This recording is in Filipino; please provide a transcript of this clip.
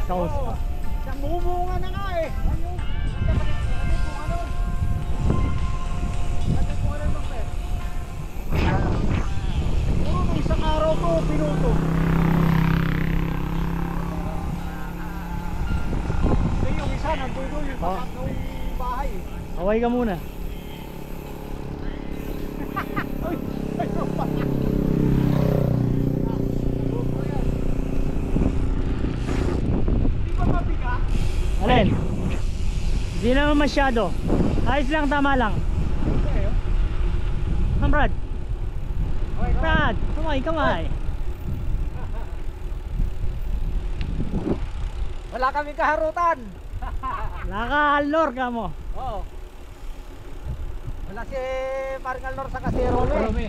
Kaus. Isang bubunga na nga eh. Ayun. Kapit kung ano. Kapit kung ano nung pet. Puro nung isang araw ko pinuto. Kasi yung isa nagdudol yung tapat ng bahay eh. Away ka muna. Ay, ay, Di ba mabigat? Alin? Hindi naman masyado. Ayos lang, tama lang. Okay, Ma'am Brad. okay, Brad, kamay. wala kaming kaharutan. Naka-alnor ka mo. Oo. Wala si Parang Alnor sa kasi Rome.